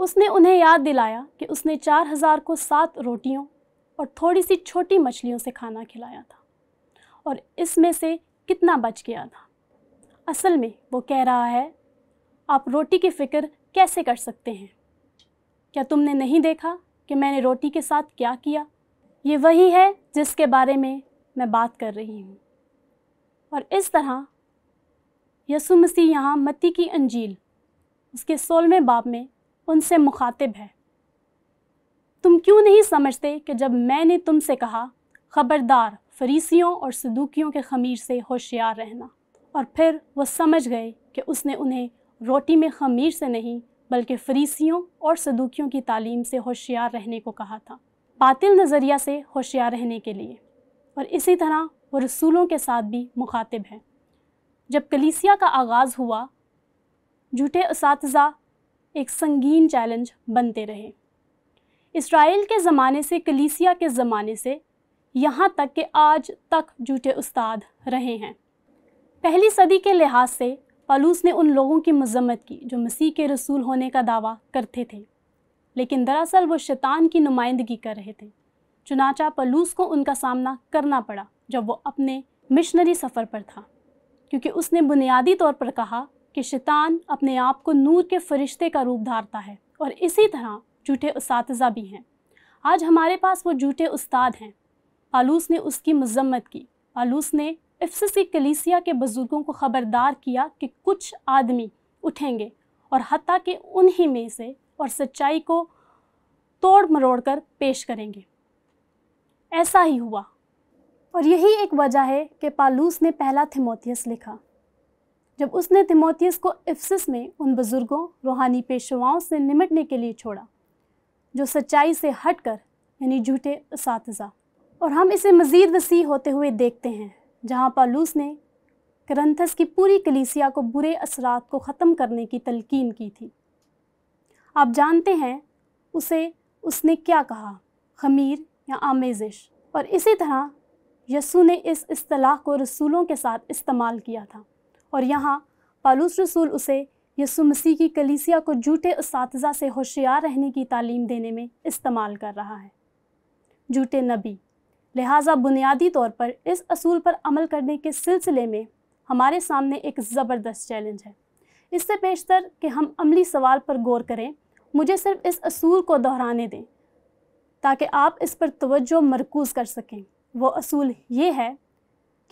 اس نے انہیں یاد دلایا کہ اس نے 4000 کو 7 روٹیوں اور تھوڑی سی چھوٹی مچھلیوں سے کھانا کھلایا تھا، اور اس میں سے کتنا بچ گیا تھا۔ اصل میں وہ کہہ رہا ہے، آپ روٹی کی فکر کیسے کر سکتے ہیں؟ کیا تم نے نہیں دیکھا کہ میں نے روٹی کے ساتھ کیا کیا؟ یہ وہی ہے جس کے بارے میں بات کر رہی ہوں۔ اور اس طرح یسوع مسیح یہاں متی کی انجیل اس کے 16ویں باب میں ان سے مخاطب ہے۔ تم کیوں نہیں سمجھتے کہ جب میں نے تم سے کہا خبردار فریسیوں اور صدوقیوں کے خمیر سے ہوشیار رہنا، اور پھر وہ سمجھ گئے کہ اس نے انہیں روٹی میں خمیر سے نہیں بلکہ فریسیوں اور صدوقیوں کی تعلیم سے ہوشیار رہنے کو کہا تھا، باطل نظریہ سے ہوشیار رہنے کے لیے۔ اور اسی طرح وہ رسولوں کے ساتھ بھی مخاطب ہے۔ جب کلیسیا کا آغاز ہوا، جھوٹے اساتذہ ایک سنگین چیلنج بنتے رہے۔ اسرائیل کے زمانے سے کلیسیا کے زمانے سے یہاں تک کہ آج تک جھوٹے استاد رہے ہیں۔ پہلی صدی کے لحاظ سے پالوس نے ان لوگوں کی مذمت کی جو مسیح کے رسول ہونے کا دعویٰ کرتے تھے، لیکن دراصل وہ شیطان کی نمائندگی کر رہے تھے۔ چنانچہ پالوس کو ان کا سامنا کرنا پڑا جب وہ اپنے مشنری سفر پر تھا، کیونکہ اس نے بنیادی طور پر کہا کہ شیطان اپنے آپ کو نور کے فرشتے کا روپ دھارتا ہے، اور اسی طرح جھوٹے اساتذہ بھی ہیں۔ آج ہمارے پاس وہ جھوٹے استاد ہیں۔ پالوس نے اس کی مذمت کی۔ پالوس نے افسسی کلیسیا کے بزرگوں کو خبردار کیا کہ کچھ آدمی اٹھیں گے اور حتیٰ کہ انہی میں سے اور سچائی کو توڑ مروڑ کر پیش کریں گے۔ ایسا ہی ہوا، اور یہی ایک وجہ ہے کہ پالوس نے پہلا تھیموتھیوس لکھا۔ جب اس نے تھیموتھیوس کو افسس میں ان بزرگوں روحانی پیشواؤں سے نمٹنے کے لیے چھوڑا جو سچائی سے ہٹ کر یعنی جھوٹے اساتذہ، اور ہم اسے مزید وسیع ہوتے ہوئے دیکھتے ہیں جہاں پالوس نے کرنتھس کی پوری کلیسیا کو برے اثرات کو ختم کرنے کی تلقین کی تھی۔ آپ جانتے ہیں اس نے کیا کہا، خمیر یا آمیزش، اور اسی طرح یسوع نے اس اصطلاح کو رسولوں کے ساتھ استعمال کیا تھا، اور یہاں پالوس رسول اسے یسوع مسیح کی کلیسیا کو جھوٹے اساتذہ سے ہوشیار رہنے کی تعلیم دینے میں استعمال کر رہا ہے۔ جھوٹے نبی۔ لہٰذا بنیادی طور پر اس اصول پر عمل کرنے کے سلسلے میں ہمارے سامنے ایک زبردست چیلنج ہے۔ اس سے پیشتر کہ ہم عملی سوال پر غور کریں، مجھے صرف اس اصول کو دہرانے دیں تاکہ آپ اس پر توجہ مرکوز کر سکیں۔ وہ اصول یہ ہے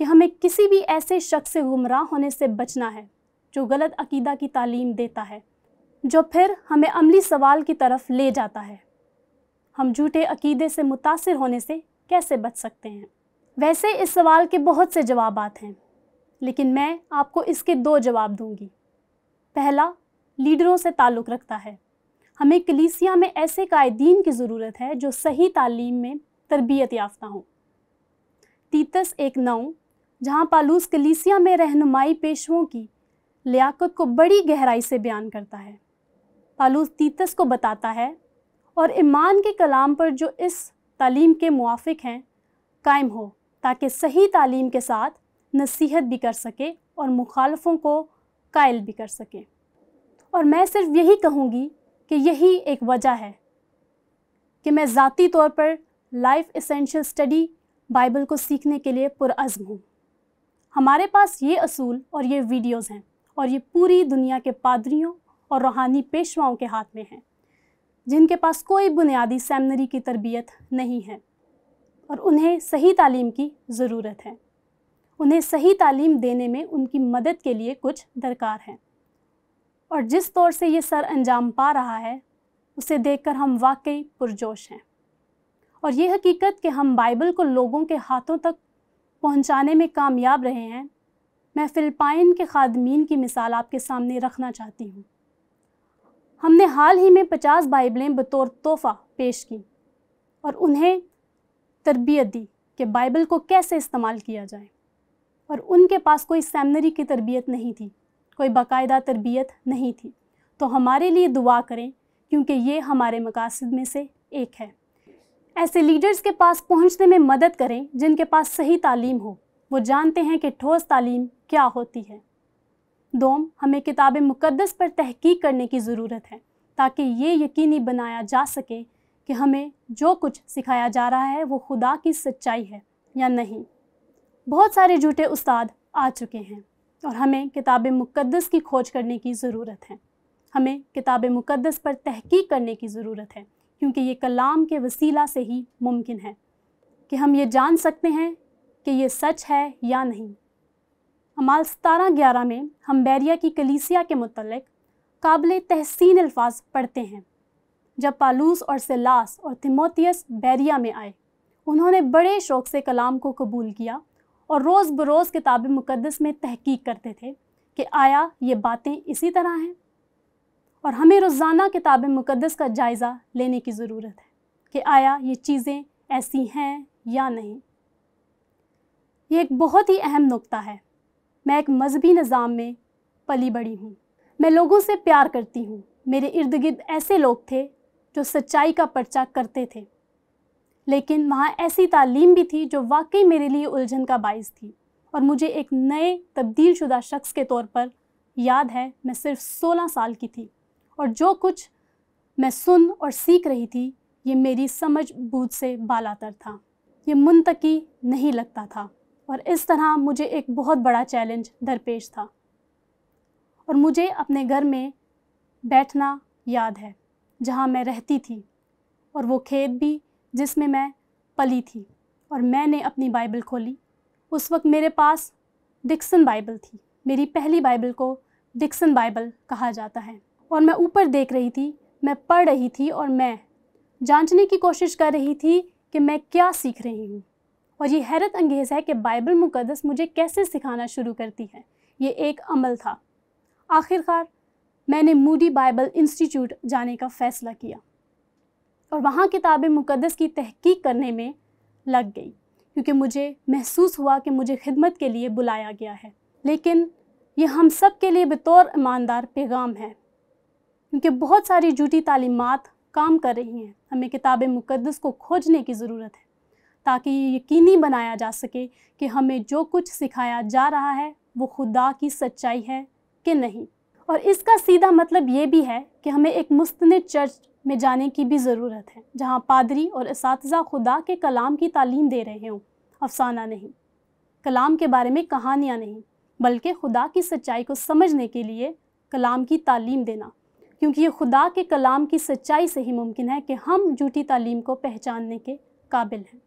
کہ ہمیں کسی بھی ایسے شخص سے گمراہ ہونے سے بچنا ہے جو غلط عقیدہ کی تعلیم دیتا ہے، جو پھر ہمیں عملی سوال کی طرف لے جاتا ہے۔ ہم جھوٹے عقیدے سے متاثر ہونے سے کیسے بچ سکتے ہیں؟ ویسے اس سوال کے بہت سے جوابات ہیں، لیکن میں آپ کو اس کے 2 جواب دوں گی۔ پہلا لیڈروں سے تعلق رکھتا ہے۔ ہمیں کلیسیا میں ایسے قائدین کی ضرورت ہے جو صحیح تعلیم میں تربیت یافتہ ہوں۔ تیتس 1:9 جہاں پالوس کلیسیا میں رہنمائی پیشوں کی لیاقت کو بڑی گہرائی سے بیان کرتا ہے۔ پالوس تیتس کو بتاتا ہے، اور ایمان کے کلام پر جو اس تعلیم کے موافق ہیں قائم ہو، تاکہ صحیح تعلیم کے ساتھ نصیحت بھی کر سکے اور مخالفوں کو قائل بھی کر سکے۔ اور میں صرف یہی کہوں گی کہ یہی ایک وجہ ہے کہ میں ذاتی طور پر لائف ایسنشل اسٹڈی بائبل کو سیکھنے کے لیے پرعزم ہوں۔ ہمارے پاس یہ اصول اور یہ ویڈیوز ہیں، اور یہ پوری دنیا کے پادریوں اور روحانی پیشواؤں کے ہاتھ میں ہیں جن کے پاس کوئی بنیادی سیمنری کی تربیت نہیں ہے، اور انہیں صحیح تعلیم کی ضرورت ہے۔ انہیں صحیح تعلیم دینے میں ان کی مدد کے لیے کچھ درکار ہے، اور جس طور سے یہ سر انجام پا رہا ہے اسے دیکھ کر ہم واقعی پرجوش ہیں۔ اور یہ حقیقت کہ ہم بائبل کو لوگوں کے ہاتھوں تک پہنچانے میں کامیاب رہے ہیں، میں فلپائن کے خادمین کی مثال آپ کے سامنے رکھنا چاہتی ہوں۔ ہم نے حال ہی میں 50 بائبلیں بطور تحفہ پیش کی اور انہیں تربیت دی کہ بائبل کو کیسے استعمال کیا جائے، اور ان کے پاس کوئی سیمنری کی تربیت نہیں تھی، کوئی باقاعدہ تربیت نہیں تھی۔ تو ہمارے لیے دعا کریں، کیونکہ یہ ہمارے مقاصد میں سے ایک ہے۔ ایسے لیڈرز کے پاس پہنچنے میں مدد کریں جن کے پاس صحیح تعلیم ہو، وہ جانتے ہیں کہ ٹھوس تعلیم کیا ہوتی ہے۔ دوم، ہمیں کتاب مقدس پر تحقیق کرنے کی ضرورت ہے تاکہ یہ یقینی بنایا جا سکے کہ ہمیں جو کچھ سکھایا جا رہا ہے وہ خدا کی سچائی ہے یا نہیں۔ بہت سارے جھوٹے استاد آ چکے ہیں اور ہمیں کتاب مقدس کی کھوج کرنے کی ضرورت ہے۔ ہمیں کتاب مقدس پر تحقیق کرنے کی ضرورت ہے، کیونکہ یہ کلام کے وسیلہ سے ہی ممکن ہے کہ ہم یہ جان سکتے ہیں کہ یہ سچ ہے یا نہیں۔ اعمال 17:11 میں ہم بیریا کی کلیسیا کے متعلق قابل تحسین الفاظ پڑھتے ہیں۔ جب پالوس اور سیلاس اور تیموتھیوس بیریا میں آئے، انہوں نے بڑے شوق سے کلام کو قبول کیا اور روز بروز کتاب مقدس میں تحقیق کرتے تھے کہ آیا یہ باتیں اسی طرح ہیں۔ اور ہمیں روزانہ کتاب مقدس کا جائزہ لینے کی ضرورت ہے کہ آیا یہ چیزیں ایسی ہیں یا نہیں۔ یہ ایک بہت ہی اہم نقطہ ہے۔ میں ایک مذہبی نظام میں پلی بڑھی ہوں۔ میں لوگوں سے پیار کرتی ہوں۔ میرے ارد گرد ایسے لوگ تھے جو سچائی کا پرچہ کرتے تھے، لیکن وہاں ایسی تعلیم بھی تھی جو واقعی میرے لیے الجھن کا باعث تھی، اور مجھے ایک نئے تبدیل شدہ شخص کے طور پر یاد ہے میں صرف 16 سال کی تھی، اور جو کچھ میں سن اور سیکھ رہی تھی یہ میری سمجھ بوجھ سے بالاتر تھا۔ یہ منطقی نہیں لگتا تھا، اور اس طرح مجھے ایک بہت بڑا چیلنج درپیش تھا۔ اور مجھے اپنے گھر میں بیٹھنا یاد ہے جہاں میں رہتی تھی، اور وہ کھیت بھی جس میں میں پلی تھی، اور میں نے اپنی بائبل کھولی۔ اس وقت میرے پاس ڈکسن بائبل تھی۔ میری پہلی بائبل کو ڈکسن بائبل کہا جاتا ہے، اور میں اوپر دیکھ رہی تھی، میں پڑھ رہی تھی، اور میں جانچنے کی کوشش کر رہی تھی کہ میں کیا سیکھ رہی ہوں۔ اور یہ حیرت انگیز ہے کہ بائبل مقدس مجھے کیسے سکھانا شروع کرتی ہے۔ یہ ایک عمل تھا۔ آخر کار میں نے موڈی بائبل انسٹیٹیوٹ جانے کا فیصلہ کیا، اور وہاں کتاب مقدس کی تحقیق کرنے میں لگ گئی، کیونکہ مجھے محسوس ہوا کہ مجھے خدمت کے لیے بلایا گیا ہے۔ لیکن یہ ہم سب کے لیے بطور ایماندار پیغام ہے، کیونکہ بہت ساری جھوٹی تعلیمات کام کر رہی ہیں۔ ہمیں کتاب مقدس کو کھوجنے کی ضرورت ہے تاکہ یہ یقینی بنایا جا سکے کہ ہمیں جو کچھ سکھایا جا رہا ہے وہ خدا کی سچائی ہے کہ نہیں۔ اور اس کا سیدھا مطلب یہ بھی ہے کہ ہمیں ایک مستند چرچ میں جانے کی بھی ضرورت ہے، جہاں پادری اور اساتذہ خدا کے کلام کی تعلیم دے رہے ہوں، افسانہ نہیں، کلام کے بارے میں کہانیاں نہیں، بلکہ خدا کی سچائی کو سمجھنے کے لیے کلام کی تعلیم دینا، کیونکہ یہ خدا کے کلام کی سچائی سے ہی ممکن ہے کہ ہم جھوٹی تعلیم کو پہچاننے کے قابل ہیں۔